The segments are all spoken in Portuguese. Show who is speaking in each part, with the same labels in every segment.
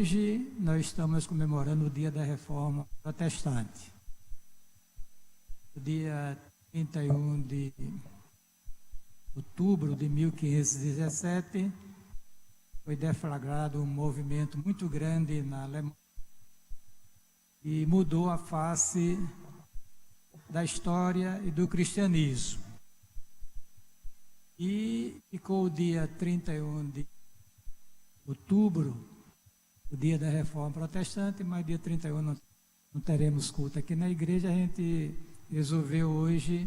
Speaker 1: hoje nós estamos comemorando o Dia da Reforma Protestante. O dia 31 de outubro de 1517, foi deflagrado um movimento muito grande na Alemanha e mudou a face da história e do cristianismo. E ficou o dia 31 de outubro, o dia da Reforma Protestante, mas dia 31 não teremos culto aqui na igreja. A gente resolveu hoje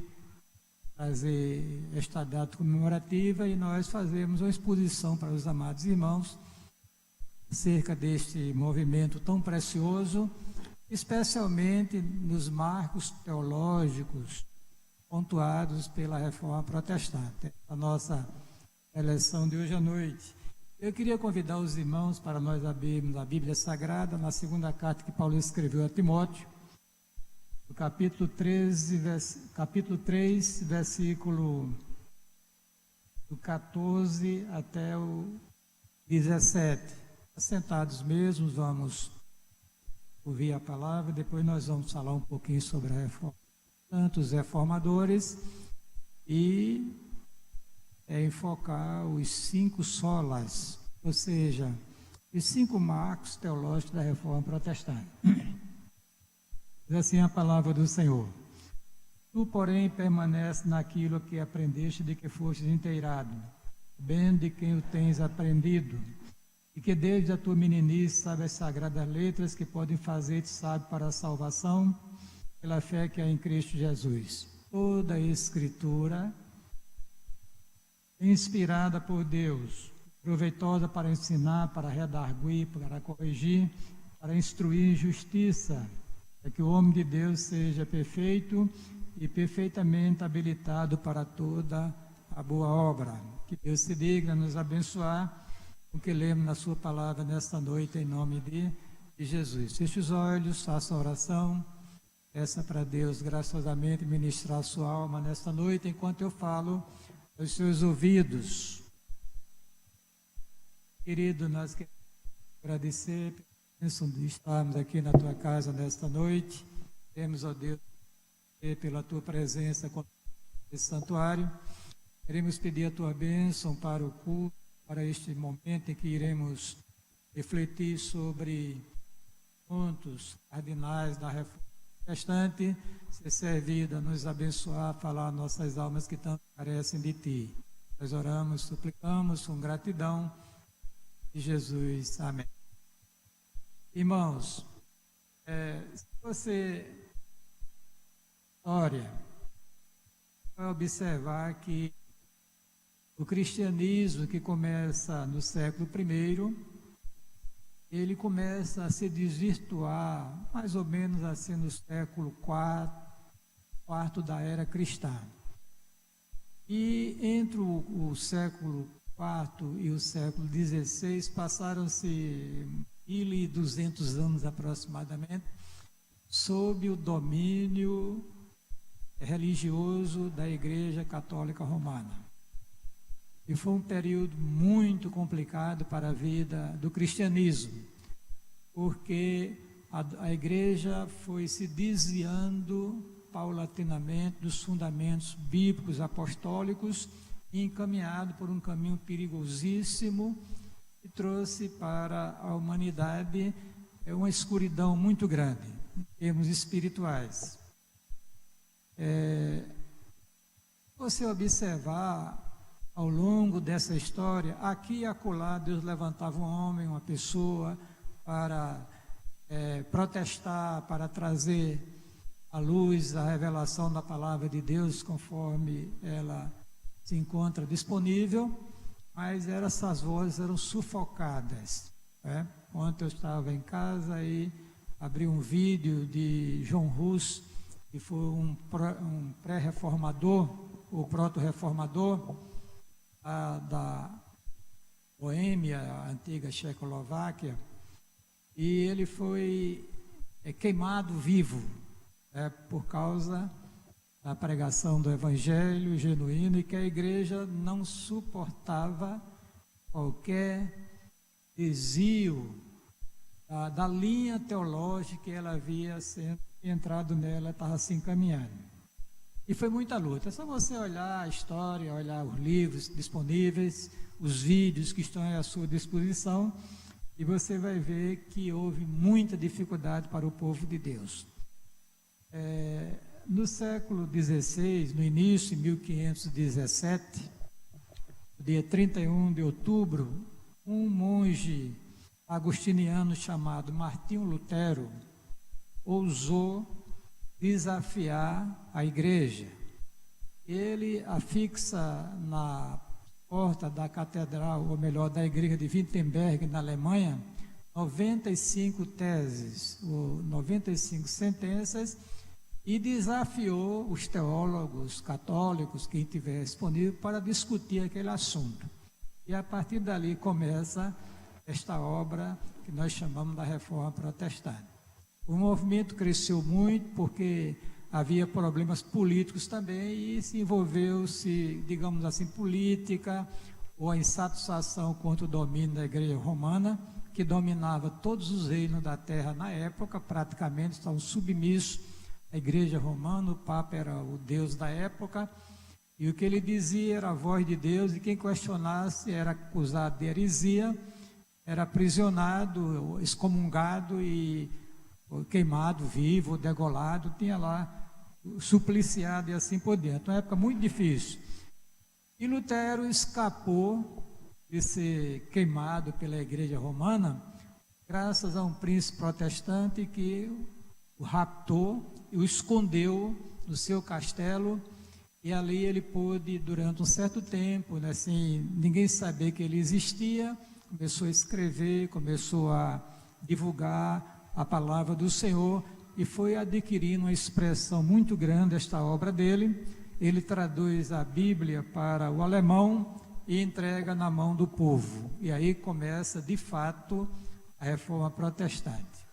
Speaker 1: fazer esta data comemorativa e nós fazemos uma exposição para os amados irmãos acerca deste movimento tão precioso, especialmente nos marcos teológicos pontuados pela Reforma Protestante. A nossa eleição de hoje à noite. Eu queria convidar os irmãos para nós abrirmos a Bíblia Sagrada na segunda carta que Paulo escreveu a Timóteo, no capítulo 3, versículo do 14 até o 17. Assentados mesmos, vamos ouvir a palavra, depois nós vamos falar um pouquinho sobre a reforma, tanto os reformadores, e enfocar os 5 solas, ou seja, os 5 marcos teológicos da Reforma Protestante. Diz assim a palavra do Senhor: Tu, porém, permanece naquilo que aprendeste, de que fostes inteirado, bem de quem o tens aprendido, e que desde a tua meninice sabes as sagradas letras que podem fazer-te sábio para a salvação, pela fé que há em Cristo Jesus. Toda a Escritura inspirada por Deus, proveitosa para ensinar, para redarguir, para corrigir, para instruir em justiça, para que o homem de Deus seja perfeito e perfeitamente habilitado para toda a boa obra. Que Deus se digna nos abençoar com o que lemos na sua palavra nesta noite, em nome de Jesus. Feche os olhos, faça a oração, peça para Deus graciosamente ministrar a sua alma nesta noite, enquanto eu falo aos seus ouvidos. Querido, nós queremos agradecer pela bênção de estarmos aqui na tua casa nesta noite. Queremos, ó Deus, pela tua presença nesse santuário. Queremos pedir a tua bênção para o culto, para este momento em que iremos refletir sobre pontos cardinais da reforma protestante. Ser servida, nos abençoar, falar nossas almas que tanto carecem de ti. Nós oramos, suplicamos com gratidão de Jesus. Amém. Irmãos, se você vai observar que o cristianismo, que começa no século I, ele começa a se desvirtuar mais ou menos assim no século quarto da era cristã. E entre o século IV e o século XVI passaram-se 1.200 anos aproximadamente sob o domínio religioso da Igreja Católica Romana. E foi um período muito complicado para a vida do cristianismo, porque a igreja foi se desviando paulatinamente dos fundamentos bíblicos apostólicos e encaminhado por um caminho perigosíssimo que trouxe para a humanidade uma escuridão muito grande em termos espirituais. Você observar ao longo dessa história, aqui e acolá, Deus levantava um homem, uma pessoa, para protestar, para trazer à luz a revelação da palavra de Deus, conforme ela se encontra disponível, mas essas vozes eram sufocadas. Ontem eu estava em casa e abri um vídeo de John Hus, que foi um pré-reformador, ou proto-reformador, da Boêmia, a antiga Checoslováquia, e ele foi queimado vivo, por causa da pregação do Evangelho genuíno, e que a igreja não suportava qualquer desvio da linha teológica que ela havia entrado nela, estava se encaminhando. E foi muita luta. É só você olhar a história, olhar os livros disponíveis, os vídeos que estão à sua disposição, e você vai ver que houve muita dificuldade para o povo de Deus. No século XVI, no início, em 1517, dia 31 de outubro, um monge agostiniano chamado Martinho Lutero ousou desafiar a igreja. Ele afixa na porta da catedral, ou melhor, da igreja de Wittenberg, na Alemanha, 95 teses, ou 95 sentenças, e desafiou os teólogos católicos, quem tiver disponível, para discutir aquele assunto. E a partir dali começa esta obra que nós chamamos da Reforma Protestante. O movimento cresceu muito porque havia problemas políticos também e se envolveu-se, digamos assim, política ou a insatisfação contra o domínio da Igreja Romana, que dominava todos os reinos da terra na época, praticamente estavam submissos à Igreja Romana. O Papa era o Deus da época, e o que ele dizia era a voz de Deus, e quem questionasse era acusado de heresia, era aprisionado, excomungado e queimado vivo, degolado, tinha lá supliciado e assim por diante. Uma época muito difícil. E Lutero escapou de ser queimado pela Igreja Romana graças a um príncipe protestante que o raptou e o escondeu no seu castelo, e ali ele pôde, durante um certo tempo, né, sem ninguém saber que ele existia, começou a escrever, começou a divulgar a palavra do Senhor, e foi adquirindo uma expressão muito grande esta obra dele. Ele traduz a Bíblia para o alemão e entrega na mão do povo. E aí começa, de fato, a Reforma Protestante.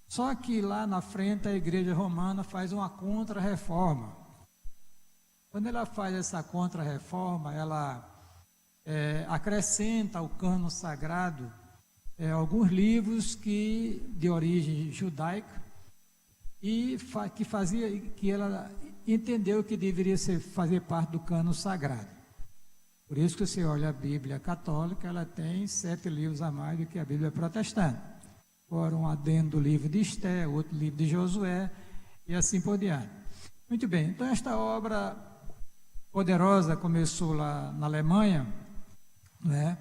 Speaker 1: Só que lá na frente a Igreja Romana faz uma contra-reforma. Quando ela faz essa contra-reforma, ela acrescenta ao cânon sagrado alguns livros de origem judaica, e que ela entendeu que deveria fazer parte do cânon sagrado. Por isso que você olha a Bíblia católica, ela tem 7 livros a mais do que a Bíblia protestante. Fora um adendo do livro de Esté, outro livro de Josué, e assim por diante. Muito bem, então esta obra poderosa começou lá na Alemanha, né?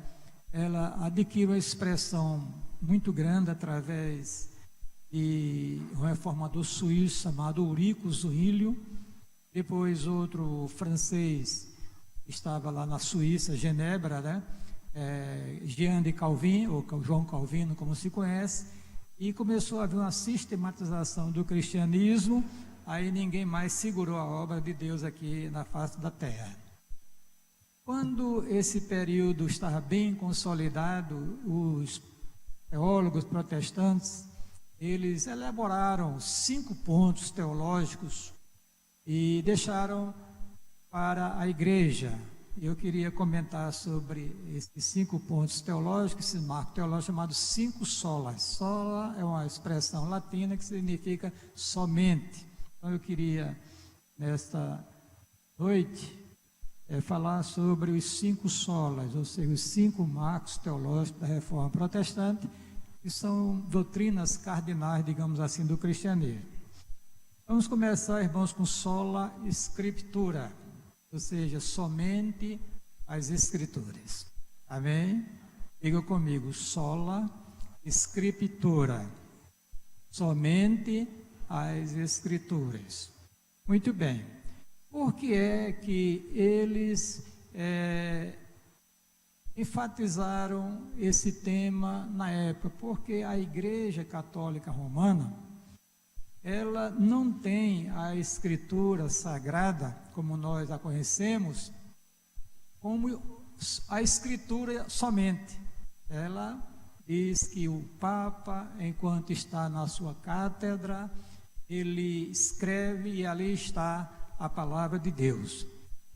Speaker 1: Ela adquiriu uma expressão muito grande através de um reformador suíço chamado Ulrico Zwinglio. Depois outro francês estava lá na Suíça, Genebra, né? Jean de Calvin, ou João Calvino, como se conhece, e começou a haver uma sistematização do cristianismo. Aí ninguém mais segurou a obra de Deus aqui na face da terra. Quando esse período estava bem consolidado, os teólogos protestantes, eles elaboraram 5 pontos teológicos e deixaram para a igreja. Eu queria comentar sobre esses 5 pontos teológicos, esse marco teológico chamado 5 solas. Sola é uma expressão latina que significa somente. Então eu queria, nesta noite, falar sobre os 5 solas, ou seja, os 5 marcos teológicos da Reforma Protestante, que são doutrinas cardinais, digamos assim, do cristianismo. Vamos começar, irmãos, com sola scriptura, ou seja, somente as Escrituras. Amém? Diga comigo, sola scriptura, somente as Escrituras. Muito bem. Por que é que eles enfatizaram esse tema na época? Porque a Igreja Católica Romana, ela não tem a Escritura Sagrada, como nós a conhecemos, como a Escritura somente. Ela diz que o Papa, enquanto está na sua cátedra, ele escreve e ali está a palavra de Deus.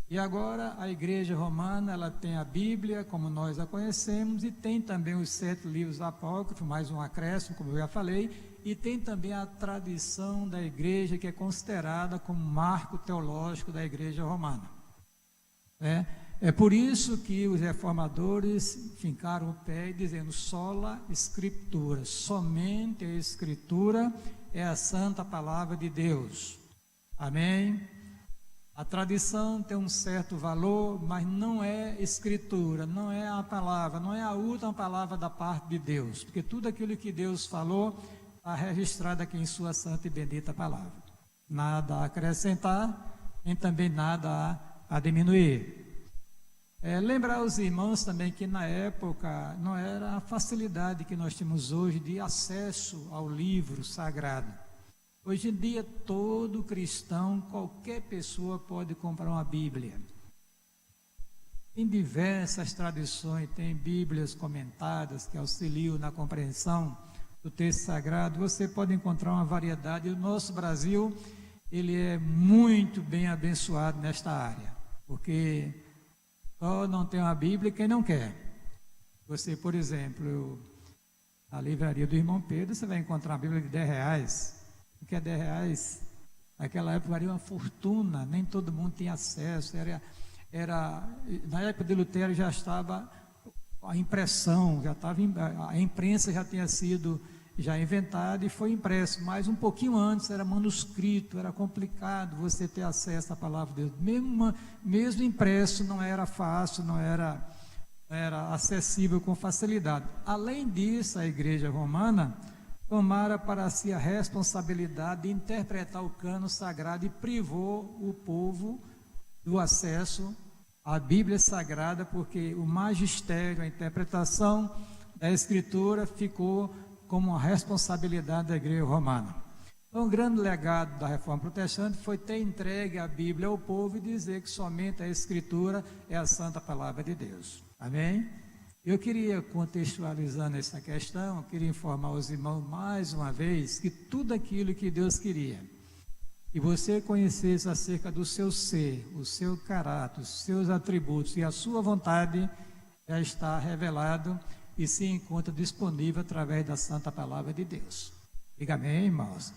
Speaker 1: E agora a Igreja Romana, ela tem a Bíblia, como nós a conhecemos, e tem também os 7 livros apócrifos, mais um acréscimo, como eu já falei, e tem também a tradição da Igreja, que é considerada como marco teológico da Igreja Romana. É por isso que os reformadores fincaram o pé dizendo sola Scriptura, somente a Escritura é a santa palavra de Deus. Amém? A tradição tem um certo valor, mas não é Escritura, não é a palavra, não é a última palavra da parte de Deus, porque tudo aquilo que Deus falou está registrado aqui em sua santa e bendita palavra. Nada a acrescentar, nem também nada a diminuir. Lembrar os irmãos também que na época não era a facilidade que nós temos hoje de acesso ao livro sagrado. Hoje em dia todo cristão, qualquer pessoa pode comprar uma Bíblia. Tem diversas tradições, tem Bíblias comentadas que auxiliam na compreensão do texto sagrado. Você pode encontrar uma variedade. O nosso Brasil, ele é muito bem abençoado nesta área, porque só não tem uma Bíblia quem não quer. Você, por exemplo, na livraria do irmão Pedro, você vai encontrar uma Bíblia de R$10, porque R$10, naquela época valia uma fortuna, nem todo mundo tinha acesso, na época de Lutero já estava a impressão, a imprensa já tinha sido inventada e foi impresso, mas um pouquinho antes era manuscrito, era complicado você ter acesso à palavra de Deus, mesmo impresso não era fácil, não era acessível com facilidade. Além disso, a Igreja Romana tomara para si a responsabilidade de interpretar o cânon sagrado e privou o povo do acesso à Bíblia Sagrada, porque o magistério, a interpretação da Escritura ficou como uma responsabilidade da Igreja Romana. Então, o grande legado da Reforma Protestante foi ter entregue a Bíblia ao povo e dizer que somente a Escritura é a santa palavra de Deus. Amém? Eu queria, contextualizando essa questão, eu queria informar os irmãos mais uma vez que tudo aquilo que Deus queria que você conhecesse acerca do seu ser, o seu caráter, os seus atributos e a sua vontade já está revelado e se encontra disponível através da santa palavra de Deus. Diga amém, irmãos?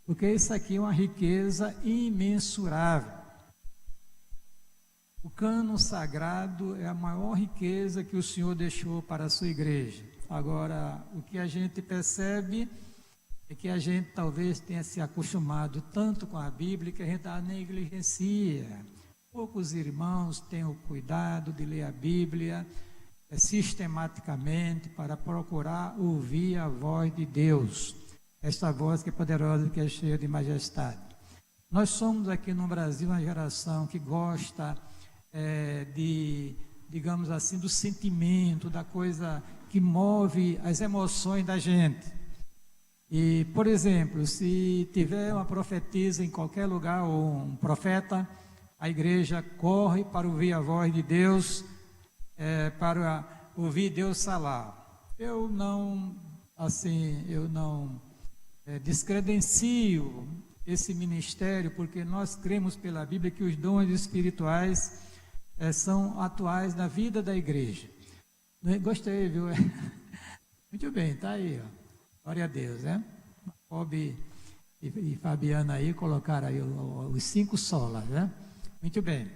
Speaker 1: Porque isso aqui é uma riqueza imensurável. O cânon sagrado é a maior riqueza que o Senhor deixou para a sua igreja. Agora, o que a gente percebe é que a gente talvez tenha se acostumado tanto com a Bíblia que a gente a negligencia. Poucos irmãos têm o cuidado de ler a Bíblia sistematicamente para procurar ouvir a voz de Deus, esta voz que é poderosa, que é cheia de majestade. Nós somos aqui no Brasil uma geração que gosta digamos assim, do sentimento, da coisa que move as emoções da gente. E, por exemplo, se tiver uma profetisa em qualquer lugar, ou um profeta, a igreja corre para ouvir a voz de Deus, para ouvir Deus falar. Eu não descredencio esse ministério, porque nós cremos pela Bíblia que os dons espirituais são atuais na vida da igreja. Gostei, viu? Muito bem, está aí, ó. Glória a Deus, né? Bob e Fabiana aí colocaram aí os 5 solas, né? Muito bem.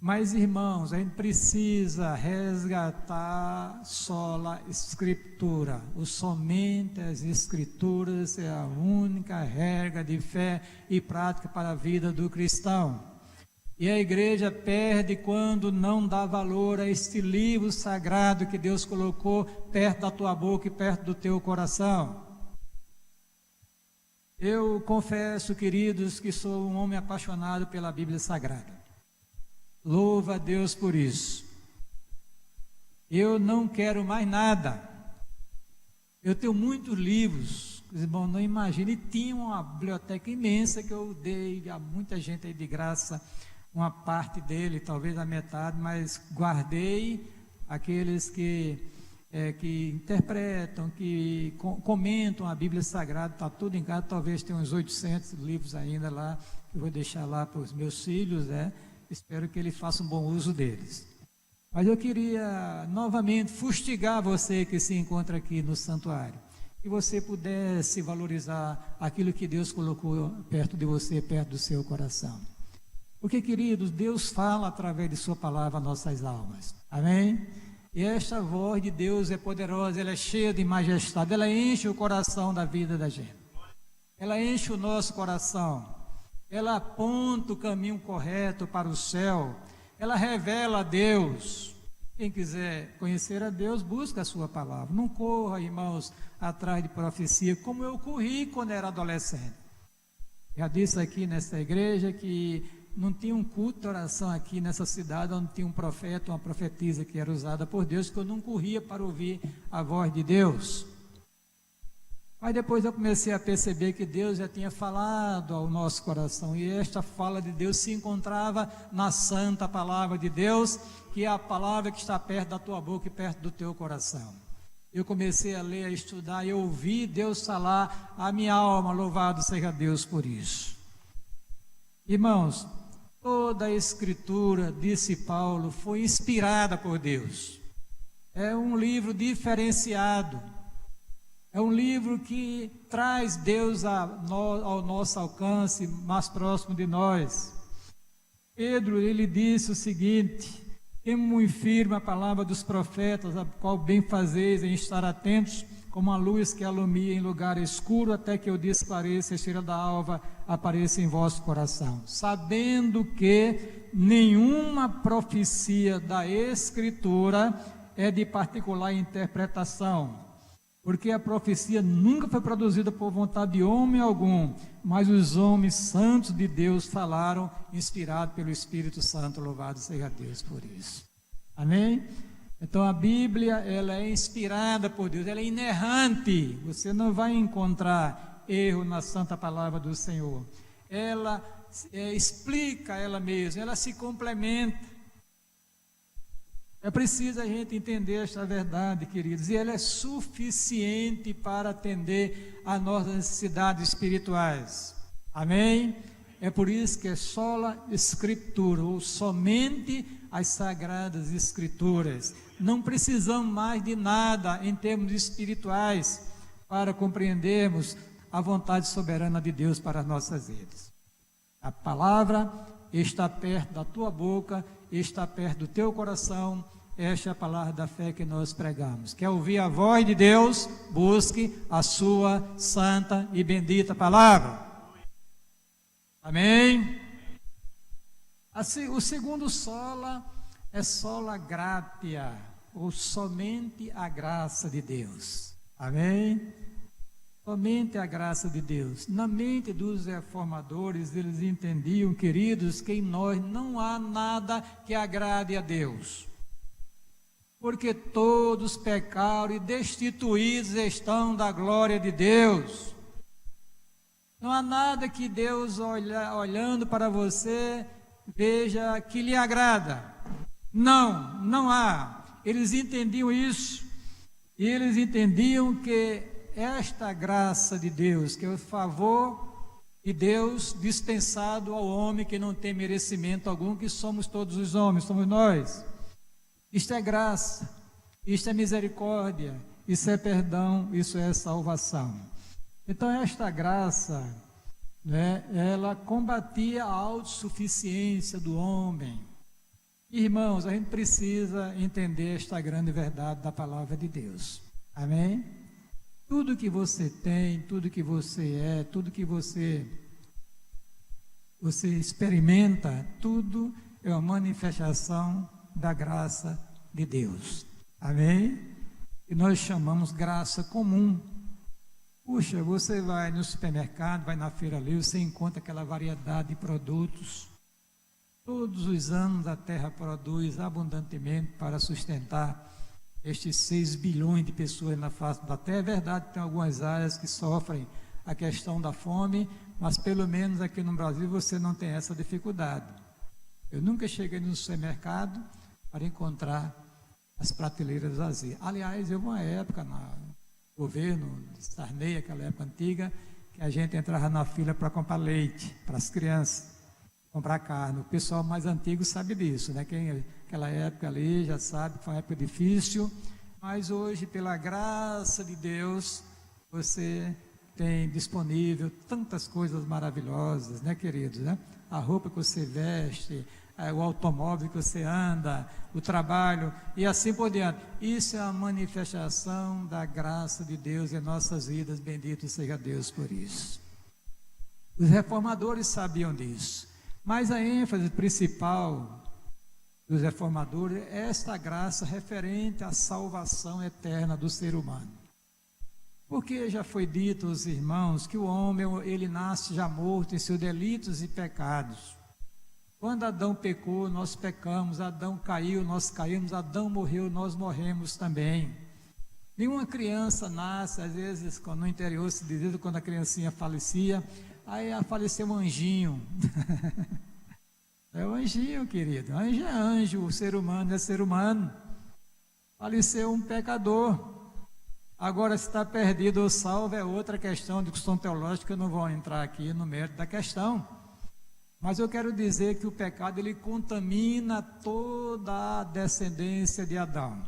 Speaker 1: Mas, irmãos, a gente precisa resgatar sola Escritura. O somente as Escrituras é a única regra de fé e prática para a vida do cristão. E a igreja perde quando não dá valor a este livro sagrado que Deus colocou perto da tua boca e perto do teu coração. Eu confesso, queridos, que sou um homem apaixonado pela Bíblia Sagrada. Louva a Deus por isso. Eu não quero mais nada. Eu tenho muitos livros, os irmãos não imaginam, e tinha uma biblioteca imensa que eu dei a muita gente aí de graça, uma parte dele, talvez a metade, mas guardei aqueles que interpretam, que comentam a Bíblia Sagrada, está tudo em casa, talvez tenha uns 800 livros ainda lá, que eu vou deixar lá para os meus filhos, espero que ele faça um bom uso deles. Mas eu queria novamente fustigar você que se encontra aqui no santuário, que você pudesse valorizar aquilo que Deus colocou perto de você, perto do seu coração. Porque, queridos, Deus fala através de sua palavra a nossas almas. Amém? E esta voz de Deus é poderosa, ela é cheia de majestade, ela enche o coração da vida da gente. Ela enche o nosso coração. Ela aponta o caminho correto para o céu. Ela revela a Deus. Quem quiser conhecer a Deus, busca a sua palavra. Não corra, irmãos, atrás de profecia, como eu corri quando era adolescente. Já disse aqui nesta igreja que não tinha um culto de oração aqui nessa cidade, onde tinha um profeta, uma profetisa que era usada por Deus, que eu não corria para ouvir a voz de Deus. Mas depois eu comecei a perceber que Deus já tinha falado ao nosso coração, e esta fala de Deus se encontrava na santa palavra de Deus, que é a palavra que está perto da tua boca e perto do teu coração. Eu comecei a ler, a estudar, e ouvi Deus falar a minha alma, louvado seja Deus por isso. Irmãos, toda a escritura, disse Paulo, foi inspirada por Deus. É um livro diferenciado. É um livro que traz Deus ao nosso alcance, mais próximo de nós. Pedro, ele disse o seguinte: temo muito firme a palavra dos profetas, a qual bem fazeis em estar atentos, como a luz que alumia em lugar escuro, até que eu despareça, a estrela da alva apareça em vosso coração. Sabendo que nenhuma profecia da Escritura é de particular interpretação, porque a profecia nunca foi produzida por vontade de homem algum, mas os homens santos de Deus falaram, inspirados pelo Espírito Santo, louvado seja Deus por isso. Amém? Então a Bíblia, ela é inspirada por Deus, ela é inerrante, você não vai encontrar erro na santa palavra do Senhor. Ela explica ela mesma, ela se complementa. É preciso a gente entender esta verdade, queridos, e ela é suficiente para atender às nossas necessidades espirituais. Amém? É por isso que é sola escritura, ou somente as sagradas escrituras. Não precisamos mais de nada em termos espirituais para compreendermos a vontade soberana de Deus para as nossas vidas. A palavra está perto da tua boca, está perto do teu coração. Esta é a palavra da fé que nós pregamos. Quer ouvir a voz de Deus? Busque a sua santa e bendita palavra. Amém? O segundo sola é sola gratia, ou somente a graça de Deus. Amém? Somente a graça de Deus. Na mente dos reformadores, eles entendiam, queridos, que em nós não há nada que agrade a Deus, porque todos pecaram e destituídos estão da glória de Deus. Não há nada que Deus, olhando para você, veja que lhe agrada. Não há. Eles entendiam isso, e eles entendiam que esta graça de Deus, que é o favor de Deus dispensado ao homem que não tem merecimento algum, que somos todos os homens, somos nós. Isto é graça, isto é misericórdia, isso é perdão, isso é salvação. Então esta graça, ela combatia a autossuficiência do homem. Irmãos, a gente precisa entender esta grande verdade da palavra de Deus. Amém? Tudo que você tem, tudo que você é, tudo que você experimenta, tudo é uma manifestação da graça de Deus. Amém? E nós chamamos graça comum. Puxa, você vai no supermercado, vai na feira ali, você encontra aquela variedade de produtos. Todos os anos a terra produz abundantemente para sustentar estes 6 bilhões de pessoas na face da terra. É verdade que tem algumas áreas que sofrem a questão da fome, mas pelo menos aqui no Brasil você não tem essa dificuldade. Eu nunca cheguei no supermercado para encontrar as prateleiras vazias. Aliás, houve uma época no governo de Sarney, aquela época antiga, que a gente entrava na fila para comprar leite para as crianças. comprar carne. O pessoal mais antigo sabe disso, né? Quem aquela época ali já sabe que foi uma época difícil, mas hoje, pela graça de Deus, você tem disponível tantas coisas maravilhosas, né, queridos, né? A roupa que você veste, o automóvel que você anda, o trabalho e assim por diante. Isso é a manifestação da graça de Deus em nossas vidas. Bendito seja Deus por isso. Os reformadores sabiam disso, mas a ênfase principal dos reformadores é esta graça referente à salvação eterna do ser humano. Porque já foi dito aos irmãos que o homem, ele nasce já morto em seus delitos e pecados. Quando Adão pecou, nós pecamos, Adão caiu, nós caímos, Adão morreu, nós morremos também. Nenhuma criança nasce, às vezes, no interior se dizia, quando a criancinha falecia, aí faleceu um anjinho. É o anjinho, querido, anjo é anjo, o ser humano é ser humano. Faleceu um pecador. Agora, se está perdido ou salvo, é outra questão de discussão teológica, eu não vou entrar aqui no mérito da questão. Mas eu quero dizer que o pecado, ele contamina toda a descendência de Adão.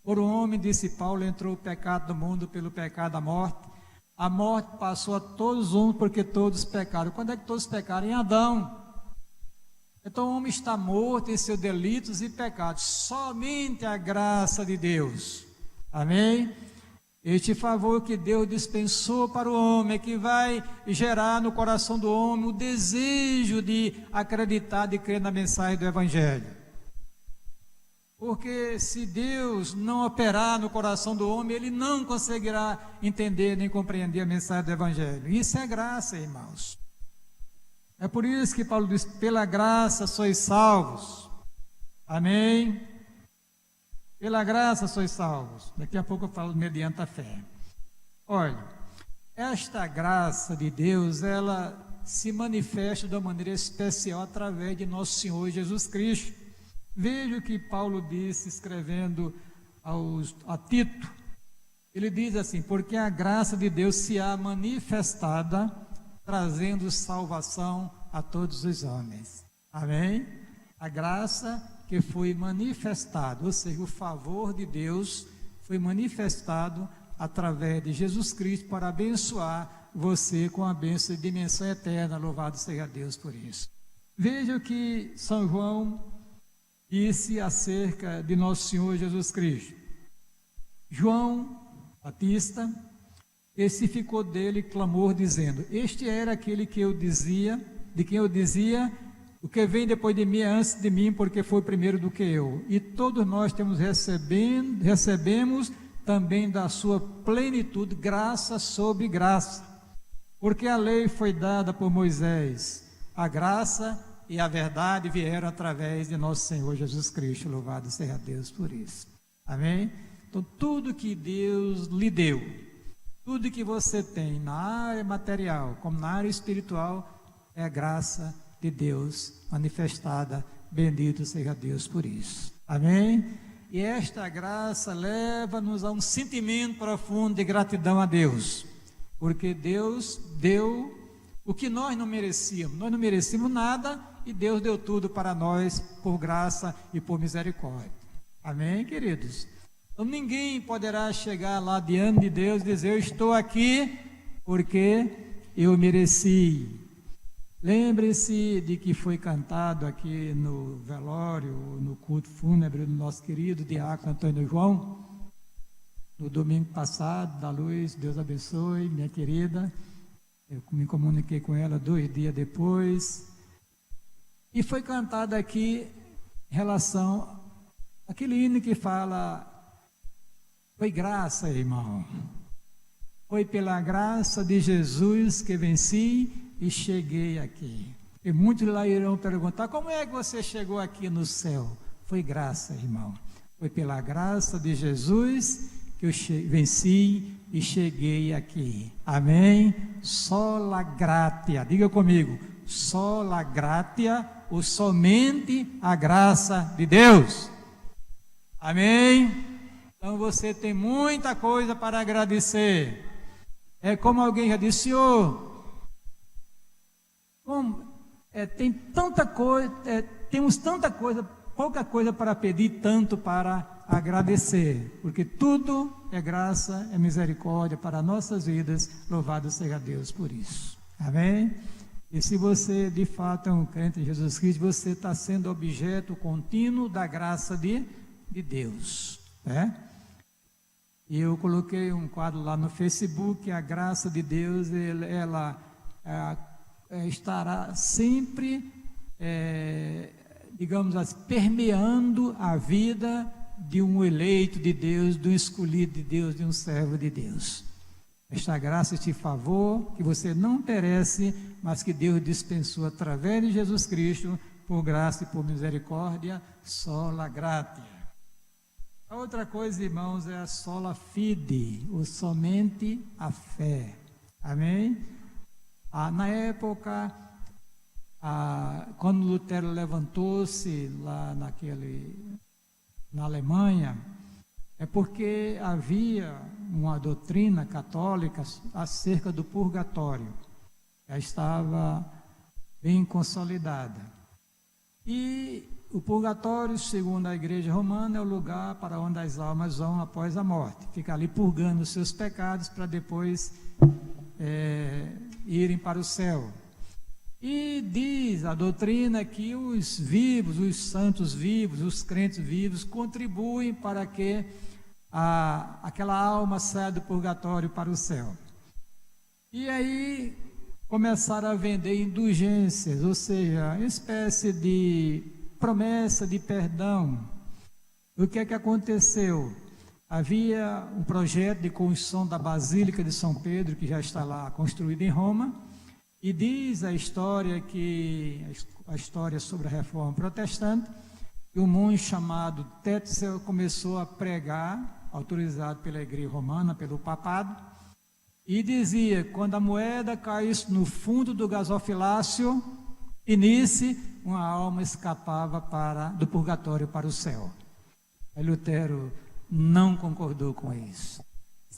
Speaker 1: Por um homem, disse Paulo, entrou o pecado no mundo pelo pecado da morte. A morte passou a todos os homens porque todos pecaram. Quando é que todos pecaram? Em Adão. Então o homem está morto em seus delitos e pecados. Somente a graça de Deus. Amém? Este favor que Deus dispensou para o homem, que vai gerar no coração do homem o desejo de acreditar, de crer na mensagem do Evangelho. Porque se Deus não operar no coração do homem, ele não conseguirá entender nem compreender a mensagem do Evangelho. Isso é graça, irmãos. É por isso que Paulo diz, pela graça sois salvos. Amém? Pela graça sois salvos. Daqui a pouco eu falo mediante a fé. Olha, esta graça de Deus, ela se manifesta de uma maneira especial através de nosso Senhor Jesus Cristo. Veja o que Paulo disse escrevendo a Tito. Ele diz assim, porque a graça de Deus se há manifestada, trazendo salvação a todos os homens. Amém? A graça que foi manifestado, ou seja, o favor de Deus foi manifestado através de Jesus Cristo para abençoar você com a bênção de dimensão eterna. Louvado seja Deus por isso. Veja o que São João disse acerca de nosso Senhor Jesus Cristo. João Batista testificou dele clamor dizendo, este era aquele que eu dizia, de quem eu dizia, o que vem depois de mim é antes de mim, porque foi primeiro do que eu. E todos nós recebemos também da sua plenitude graça sobre graça. Porque a lei foi dada por Moisés, a graça e a verdade vieram através de nosso Senhor Jesus Cristo. Louvado seja Deus por isso. Amém? Então, tudo que Deus lhe deu, tudo que você tem na área material, como na área espiritual, é a graça de Deus manifestada. Bendito seja Deus por isso. Amém? E esta graça leva-nos a um sentimento profundo de gratidão a Deus, porque Deus deu o que nós não merecíamos. Nós não merecíamos nada e Deus deu tudo para nós por graça e por misericórdia. Amém, queridos? Então ninguém poderá chegar lá diante de Deus e dizer, eu estou aqui porque eu mereci. Lembre-se de que foi cantado aqui no velório, no culto fúnebre do nosso querido diácono Antônio João, no domingo passado, da luz, Deus abençoe, minha querida. Eu me comuniquei com ela 2 dias depois. E foi cantado aqui em relação àquele hino que fala, foi graça, irmão. Foi pela graça de Jesus que venci e cheguei aqui. E muitos lá irão perguntar, como é que você chegou aqui no céu? Foi graça, irmão. Foi pela graça de Jesus que eu venci e cheguei aqui. Amém? Sola gratia. Diga comigo. Sola gratia, ou somente a graça de Deus. Amém? Então você tem muita coisa para agradecer. É como alguém já disse, Senhor, temos tanta coisa, pouca coisa para pedir, tanto para agradecer, porque tudo é graça, é misericórdia para nossas vidas. Louvado seja Deus por isso. Amém? E se você de fato é um crente em Jesus Cristo, você está sendo objeto contínuo da graça de Deus, né? E eu coloquei um quadro lá no Facebook: a graça de Deus, ela estará sempre, digamos assim, permeando a vida de um eleito de Deus, de um escolhido de Deus, de um servo de Deus. Esta graça, este favor que você não merece, mas que Deus dispensou através de Jesus Cristo, por graça e por misericórdia, sola gratia. A outra coisa, irmãos, é a sola fide, ou somente a fé. Amém? Na época, quando Lutero levantou-se lá na Alemanha, é porque havia uma doutrina católica acerca do purgatório. Já estava bem consolidada. E o purgatório, segundo a igreja romana, é o lugar para onde as almas vão após a morte. Fica ali purgando os seus pecados para depois irem para o céu. E diz a doutrina que os vivos, os santos vivos, os crentes vivos contribuem para que aquela alma saia do purgatório para o céu. E aí começaram a vender indulgências, ou seja, uma espécie de promessa de perdão. O que é que aconteceu? Havia um projeto de construção da Basílica de São Pedro, que já está lá construída em Roma, e diz a história sobre a Reforma Protestante, que um monge chamado Tetzel começou a pregar, autorizado pela Igreja Romana, pelo Papado, e dizia: quando a moeda caísse no fundo do gasofilácio, uma alma escapava do purgatório para o céu. Aí Lutero não concordou com isso.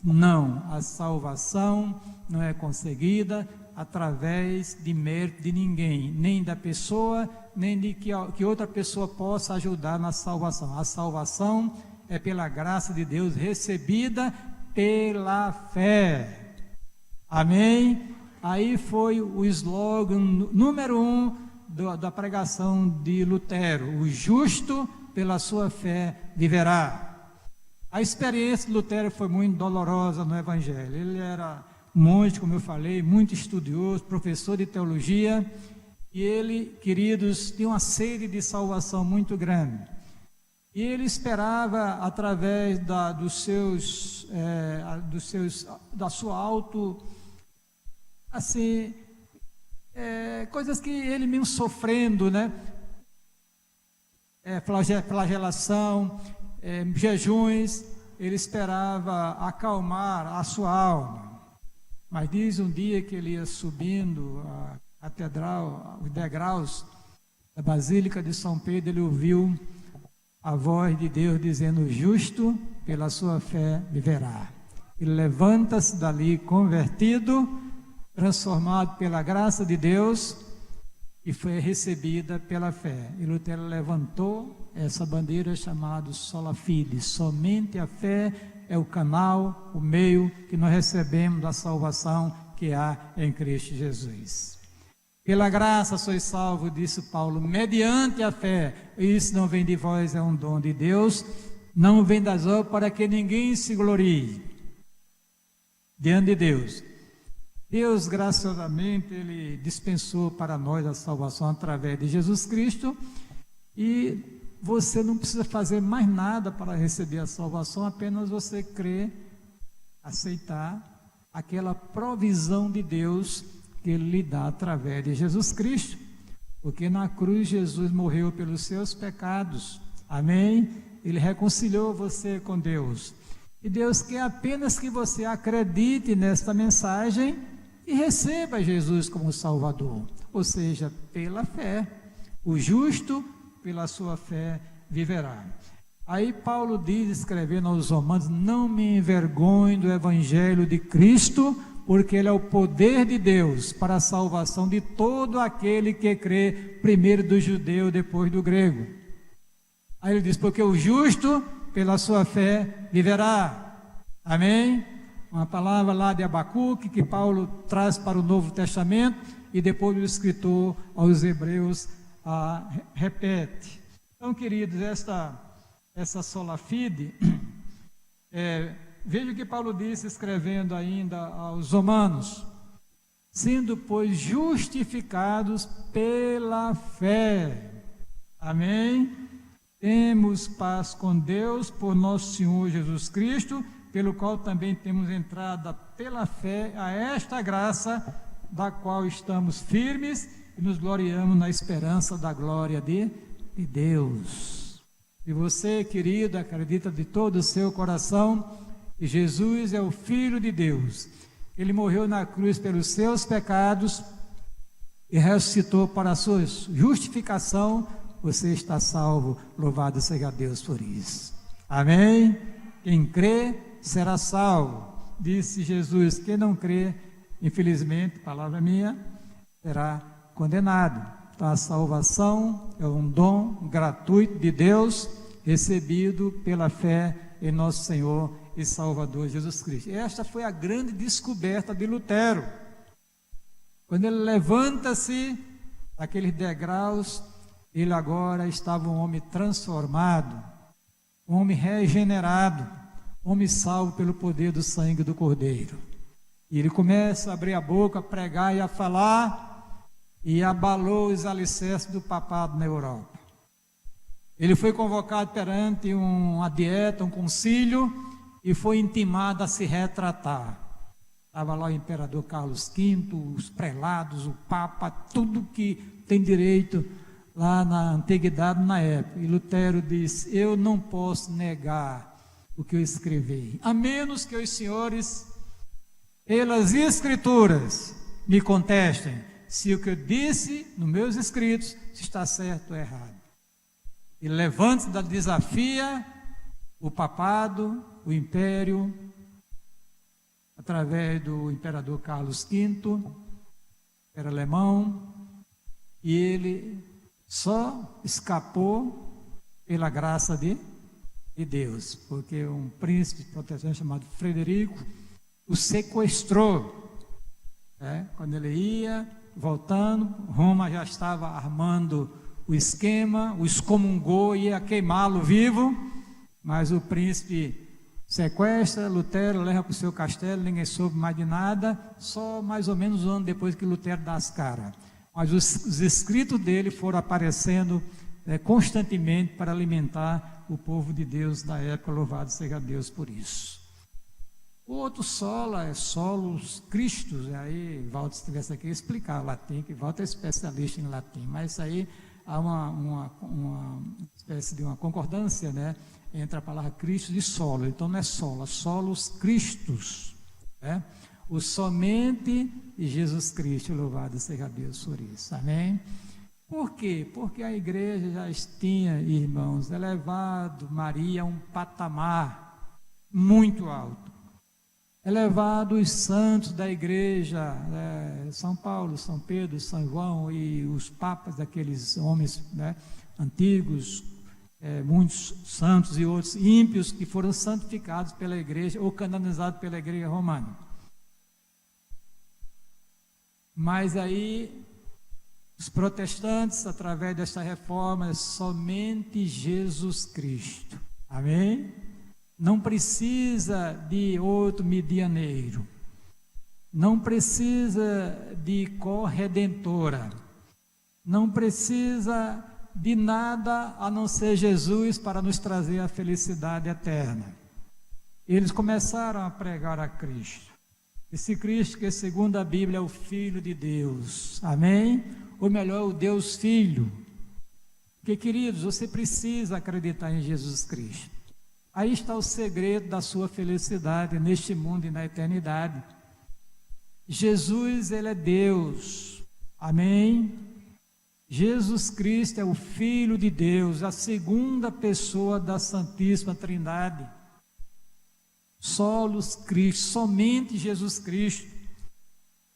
Speaker 1: Não, a salvação não é conseguida através de mérito de ninguém, nem da pessoa, nem de que outra pessoa possa ajudar na salvação. A salvação é pela graça de Deus, recebida pela fé. Amém? Aí foi o slogan número 1 da pregação de Lutero: o justo pela sua fé viverá. A experiência de Lutero foi muito dolorosa no Evangelho. Ele era monge, como eu falei, muito estudioso, professor de teologia, e ele, queridos, tinha uma sede de salvação muito grande. E ele esperava, através da sua coisas que ele mesmo sofrendo, né? Flagelação, jejuns, ele esperava acalmar a sua alma. Mas diz um dia que ele ia subindo a catedral, os degraus da Basílica de São Pedro, ele ouviu a voz de Deus dizendo: justo pela sua fé viverá. Ele levanta-se dali convertido, transformado pela graça de Deus, e foi recebida pela fé. E Lutero levantou essa bandeira chamada sola fide. Somente a fé é o canal, o meio que nós recebemos da salvação que há em Cristo Jesus. Pela graça sois salvos, disse Paulo, mediante a fé. Isso não vem de vós, é um dom de Deus, não vem das obras, para que ninguém se glorie diante de Deus. Deus, graciosamente, Ele dispensou para nós a salvação através de Jesus Cristo, e você não precisa fazer mais nada para receber a salvação, apenas você crer, aceitar aquela provisão de Deus que Ele lhe dá através de Jesus Cristo, porque na cruz Jesus morreu pelos seus pecados, amém? Ele reconciliou você com Deus, e Deus quer apenas que você acredite nesta mensagem e receba Jesus como Salvador, ou seja, pela fé. O justo pela sua fé viverá. Aí Paulo diz, escrevendo aos Romanos: não me envergonhe do Evangelho de Cristo, porque ele é o poder de Deus para a salvação de todo aquele que crê, primeiro do judeu, depois do grego. Aí ele diz, porque o justo, pela sua fé, viverá. Amém? Uma palavra lá de Abacuque, que Paulo traz para o Novo Testamento, e depois o escritor aos Hebreus repete. Então, queridos, essa sola fide, veja o que Paulo disse, escrevendo ainda aos Romanos: sendo, pois, justificados pela fé. Amém? Temos paz com Deus por nosso Senhor Jesus Cristo, pelo qual também temos entrada pela fé a esta graça, da qual estamos firmes e nos gloriamos na esperança da glória de Deus. E você, querido, acredita de todo o seu coração que Jesus é o Filho de Deus. Ele morreu na cruz pelos seus pecados e ressuscitou para a sua justificação. Você está salvo, louvado seja Deus por isso. Amém? Quem crê será salvo. Disse Jesus, quem não crê, infelizmente, palavra minha, será condenado. Então, a salvação é um dom gratuito de Deus, recebido pela fé em nosso Senhor e Salvador Jesus Cristo. Esta foi a grande descoberta de Lutero. Quando ele levanta-se daqueles degraus, ele agora estava um homem transformado, um homem regenerado, um homem salvo pelo poder do sangue do Cordeiro. E ele começa a abrir a boca, a pregar e a falar, e abalou os alicerces do papado na Europa. Ele foi convocado perante uma dieta, um concílio, e foi intimado a se retratar. Estava lá o imperador Carlos V, os prelados, o Papa, tudo que tem direito lá na antiguidade, na época. E Lutero disse, eu não posso negar o que eu escrevi, a menos que os senhores, pelas escrituras, me contestem se o que eu disse nos meus escritos se está certo ou errado. E levanta-se da desafia o papado, o império, através do imperador Carlos V, era alemão, e ele só escapou pela graça de Deus, porque um príncipe protestante chamado Frederico o sequestrou. Quando ele ia, voltando, Roma já estava armando o esquema, o excomungou, ia queimá-lo vivo, mas o príncipe sequestra Lutero, leva para o seu castelo, ninguém soube mais de nada, só mais ou menos um ano depois que Lutero dá as caras. Mas os escritos dele foram aparecendo constantemente para alimentar o povo de Deus da época, louvado seja Deus por isso. O outro sola é solos Christus, aí Walter, se estivesse aqui, explicar o latim, que Walter é especialista em latim, mas isso aí há uma espécie de uma concordância, entre a palavra Cristo e solo. Então não é sola, solos Christus, o somente de Jesus Cristo, louvado seja Deus por isso, amém? Por quê? Porque a igreja já tinha, irmãos, elevado Maria a um patamar muito alto, elevado os santos da igreja, São Paulo, São Pedro, São João e os papas daqueles homens antigos, muitos santos e outros ímpios que foram santificados pela igreja ou canonizados pela igreja romana. Mas aí os protestantes, através desta reforma, é somente Jesus Cristo, amém? Não precisa de outro medianeiro, não precisa de corredentora, não precisa de nada a não ser Jesus para nos trazer a felicidade eterna. Eles começaram a pregar a Cristo, esse Cristo que segundo a Bíblia é o Filho de Deus, amém? Ou melhor, o Deus Filho. Porque, queridos, você precisa acreditar em Jesus Cristo. Aí está o segredo da sua felicidade neste mundo e na eternidade. Jesus, ele é Deus, amém? Jesus Cristo é o Filho de Deus, a segunda pessoa da Santíssima Trindade. Solos Cristo, somente Jesus Cristo.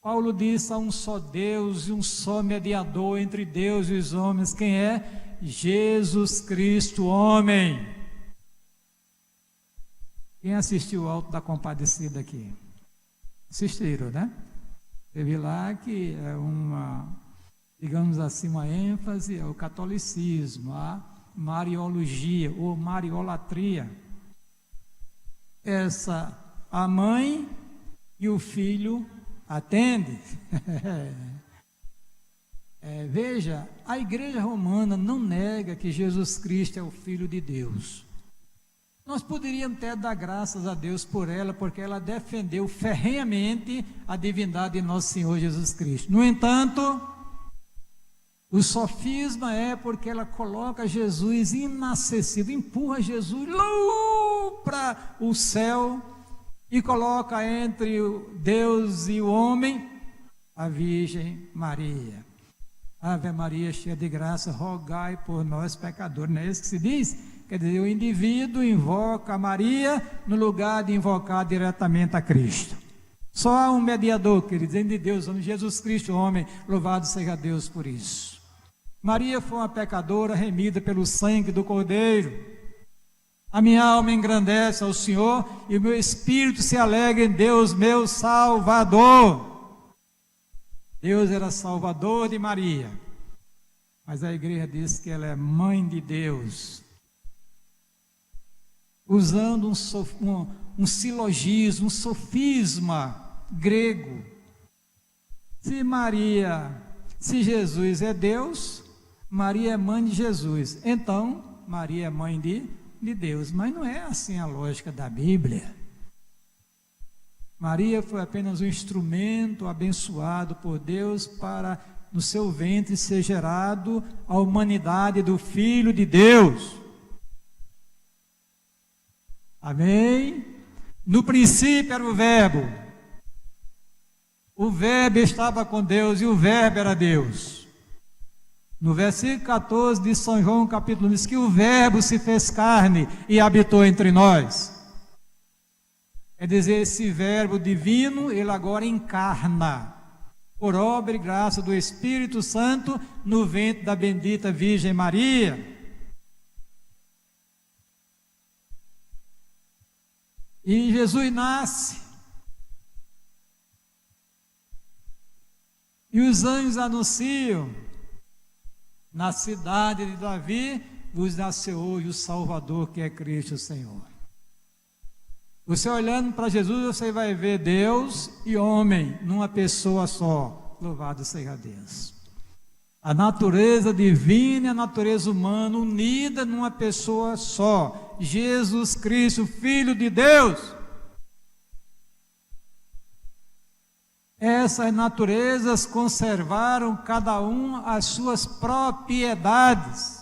Speaker 1: Paulo diz: há um só Deus e um só mediador entre Deus e os homens. Quem é? Jesus Cristo, homem. Quem assistiu ao Alto da Compadecida aqui? Assistiram, né? Teve lá que é uma, digamos assim, uma ênfase ao catolicismo, à mariologia ou mariolatria. A mãe e o filho atendem. Veja, a Igreja Romana não nega que Jesus Cristo é o Filho de Deus. Nós poderíamos até dar graças a Deus por ela, porque ela defendeu ferrenhamente a divindade de nosso Senhor Jesus Cristo. No entanto, o sofisma é porque ela coloca Jesus inacessível, empurra Jesus lá para o céu e coloca entre Deus e o homem a Virgem Maria. Ave Maria, cheia de graça, rogai por nós pecadores. Não é isso que se diz? Quer dizer, o indivíduo invoca a Maria no lugar de invocar diretamente a Cristo. Só há um mediador, queridos, entre Deus, Jesus Cristo, homem, louvado seja Deus por isso. Maria foi uma pecadora remida pelo sangue do Cordeiro. A minha alma engrandece ao Senhor e o meu espírito se alegra em Deus, meu Salvador. Deus era Salvador de Maria, mas a igreja diz que ela é mãe de Deus, usando um silogismo, um sofisma grego. Se Jesus é Deus, Maria é mãe de Jesus, então Maria é mãe de Deus. Mas não é assim a lógica da Bíblia. Maria foi apenas um instrumento abençoado por Deus para no seu ventre ser gerado a humanidade do Filho de Deus. Amém? No princípio era o Verbo. O Verbo estava com Deus e o Verbo era Deus. No versículo 14 de São João, capítulo 1, diz que o Verbo se fez carne e habitou entre nós. Quer dizer, esse Verbo divino, ele agora encarna, por obra e graça do Espírito Santo, no ventre da bendita Virgem Maria. E Jesus nasce. E os anjos anunciam: na cidade de Davi vos nasceu hoje o Salvador, que é Cristo o Senhor. Você olhando para Jesus, você vai ver Deus e homem numa pessoa só. Louvado seja Deus. A natureza divina e a natureza humana unida numa pessoa só. Jesus Cristo, Filho de Deus. Essas naturezas conservaram cada um as suas propriedades.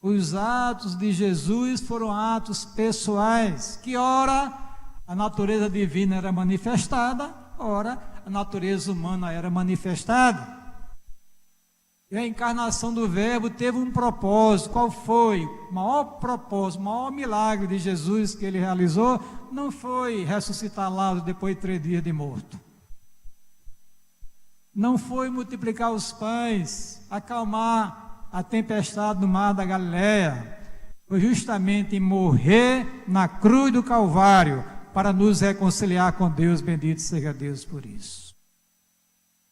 Speaker 1: Os atos de Jesus foram atos pessoais, que ora a natureza divina era manifestada, ora a natureza humana era manifestada. E a encarnação do Verbo teve um propósito. Qual foi? O maior propósito, o maior milagre de Jesus que ele realizou não foi ressuscitar Lázaro depois de 3 dias de morto. Não foi multiplicar os pães, acalmar a tempestade no mar da Galileia. Foi justamente morrer na cruz do Calvário para nos reconciliar com Deus. Bendito seja Deus por isso.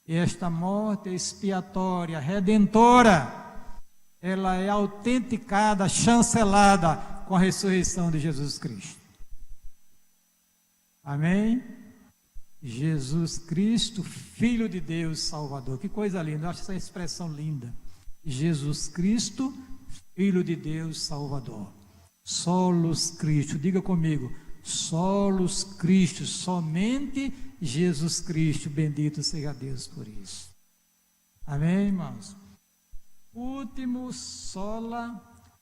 Speaker 1: E esta morte expiatória, redentora, ela é autenticada, chancelada com a ressurreição de Jesus Cristo. Amém? Jesus Cristo, Filho de Deus, Salvador. Que coisa linda, eu acho essa expressão linda. Jesus Cristo, Filho de Deus, Salvador. Solos Cristo, diga comigo, solos Cristo, somente Jesus Cristo, bendito seja Deus por isso. Amém, irmãos? Último,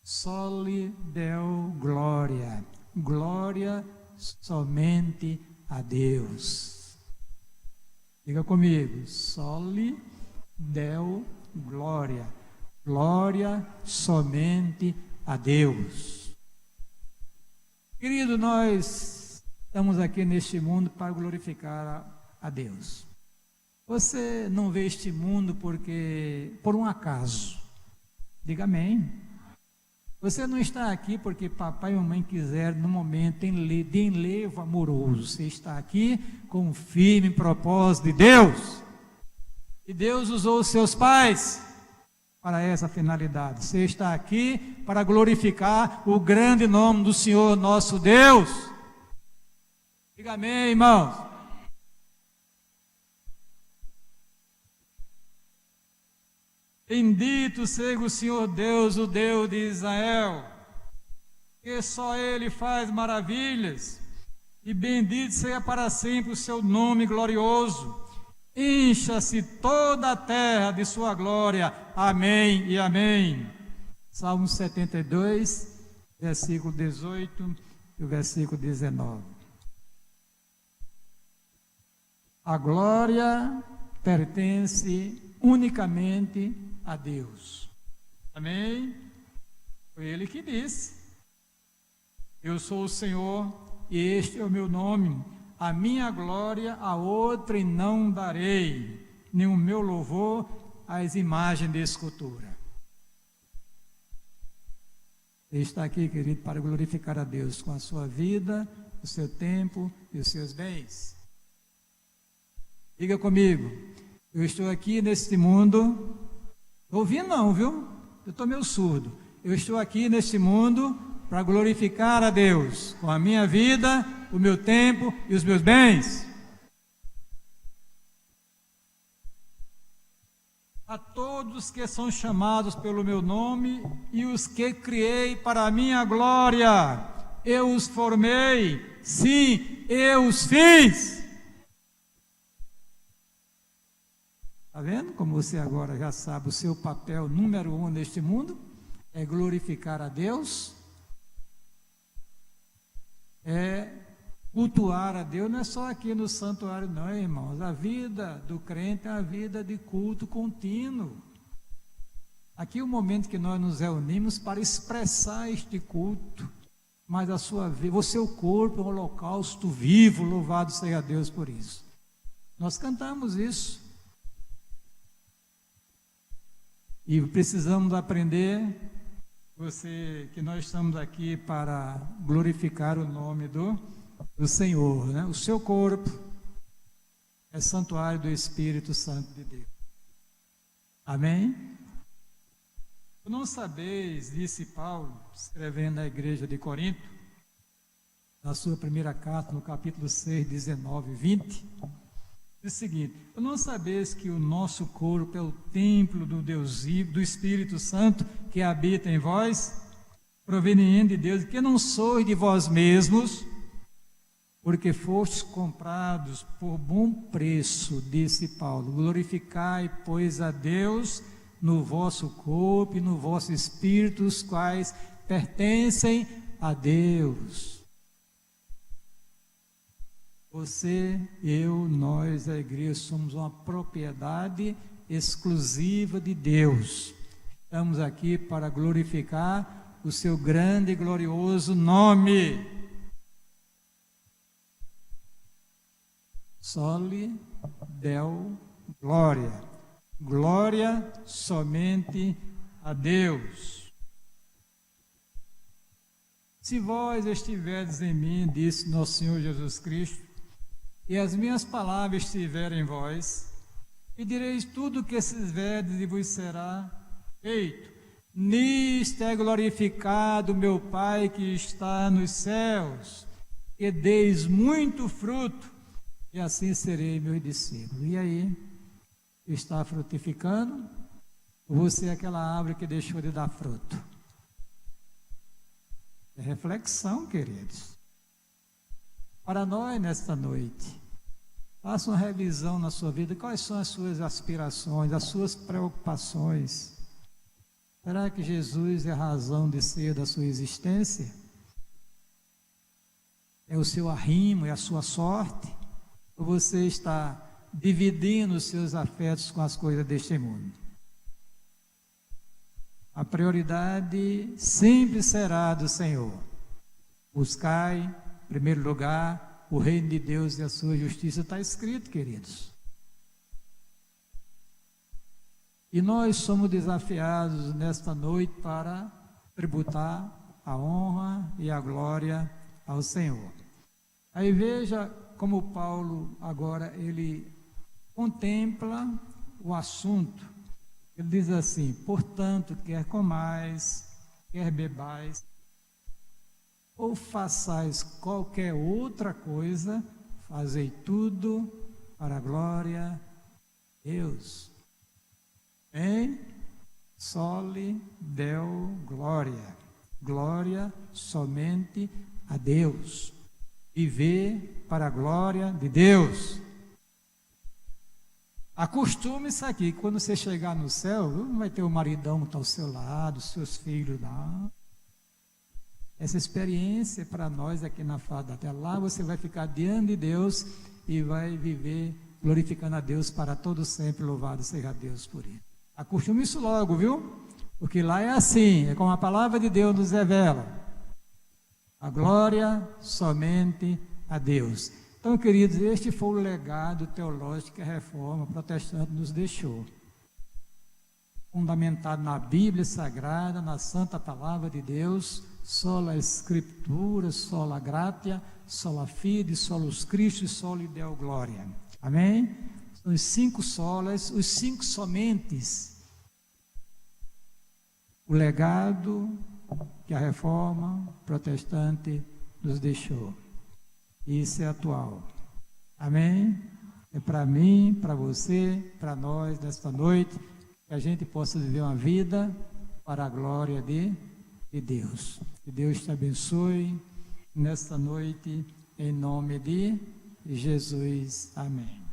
Speaker 1: soli deo glória. Glória somente a Deus. Diga comigo, soli deo glória. Glória somente a Deus. Querido, nós estamos aqui neste mundo para glorificar a Deus. Você não vê este mundo por um acaso. Diga amém. Você não está aqui porque papai e mamãe quiseram no momento de enlevo amoroso. Você está aqui com um firme propósito de Deus. E Deus usou os seus pais para essa finalidade. Você está aqui para glorificar o grande nome do Senhor nosso Deus. Diga amém, irmãos. Bendito seja o Senhor Deus, o Deus de Israel, que só Ele faz maravilhas, e bendito seja para sempre o seu nome glorioso. Encha-se toda a terra de sua glória. Amém e amém. Salmo 72, versículo 18 e o versículo 19. A glória pertence unicamente a Deus. Amém? Foi Ele que disse: eu sou o Senhor e este é o meu nome. A minha glória a outrem não darei, nem o meu louvor às imagens de escultura. Ele está aqui, querido, para glorificar a Deus com a sua vida, o seu tempo e os seus bens. Diga comigo: eu estou aqui neste mundo. Ouvindo não, viu? Eu estou meio surdo. Eu estou aqui neste mundo para glorificar a Deus com a minha vida, o meu tempo e os meus bens. A todos que são chamados pelo meu nome e os que criei para a minha glória, eu os formei, sim, eu os fiz. Está vendo como você agora já sabe o seu papel número 1 neste mundo? É glorificar a Deus, é cultuar a Deus. Não é só aqui no santuário não, irmãos. A vida do crente é a vida de culto contínuo. Aqui é o momento que nós nos reunimos para expressar este culto, mas a sua vida, o seu corpo é um holocausto vivo, louvado seja Deus por isso. Nós cantamos isso. E precisamos aprender, que nós estamos aqui para glorificar o nome do Senhor, né? O seu corpo é santuário do Espírito Santo de Deus. Amém? Não sabeis, disse Paulo, escrevendo à igreja de Corinto, na sua primeira carta, no capítulo 6, 19 e 20, diz o seguinte: não sabeis que o nosso corpo é o templo do Deus vivo, do Espírito Santo que habita em vós, proveniente de Deus, que não sois de vós mesmos, porque fostes comprados por bom preço, disse Paulo. Glorificai, pois, a Deus no vosso corpo e no vosso espírito, os quais pertencem a Deus. Você, eu, nós, a igreja, somos uma propriedade exclusiva de Deus. Estamos aqui para glorificar o seu grande e glorioso nome. Soli Deo Glória. Glória somente a Deus. Se vós estiverdes em mim, disse nosso Senhor Jesus Cristo, e as minhas palavras estiverem em vós, pedireis tudo o que quiserdes e vos será feito. Nisto é glorificado meu Pai que está nos céus, que deis muito fruto, e assim serei meu discípulo. E aí, está frutificando? Ou você é aquela árvore que deixou de dar fruto? É reflexão, queridos. Para nós, nesta noite, faça uma revisão na sua vida. Quais são as suas aspirações, as suas preocupações? Será que Jesus é a razão de ser da sua existência? É o seu arrimo, é a sua sorte? Ou você está dividindo os seus afetos com as coisas deste mundo? A prioridade sempre será do Senhor. Buscai, em primeiro lugar, o reino de Deus e a sua justiça. Está escrito, queridos. E nós somos desafiados nesta noite para tributar a honra e a glória ao Senhor. Aí veja como Paulo agora ele contempla o assunto. Ele diz assim: portanto, quer comais, quer bebais, ou façais qualquer outra coisa, fazei tudo para a glória de Deus. Em soli Deo glória. Glória somente a Deus. Viver para a glória de Deus. Acostume-se aqui, quando você chegar no céu, não vai ter o maridão que está ao seu lado, seus filhos, não. Essa experiência é para nós aqui na face da terra. Lá você vai ficar diante de Deus e vai viver glorificando a Deus para todo sempre. Louvado seja Deus por isso. Acostume isso logo, viu? Porque lá é assim, é como a palavra de Deus nos revela. A glória somente a Deus. Então, queridos, este foi o legado teológico que a Reforma Protestante nos deixou. Fundamentado na Bíblia Sagrada, na Santa Palavra de Deus, sola Escritura, sola gratia, sola fide, solus Christi, soli Deo glória. Amém? São os 5 solas, os 5 somentes. O legado que a Reforma Protestante nos deixou. Isso é atual. Amém? É para mim, para você, para nós, nesta noite, que a gente possa viver uma vida para a glória de Deus. Que Deus te abençoe nesta noite, em nome de Jesus. Amém.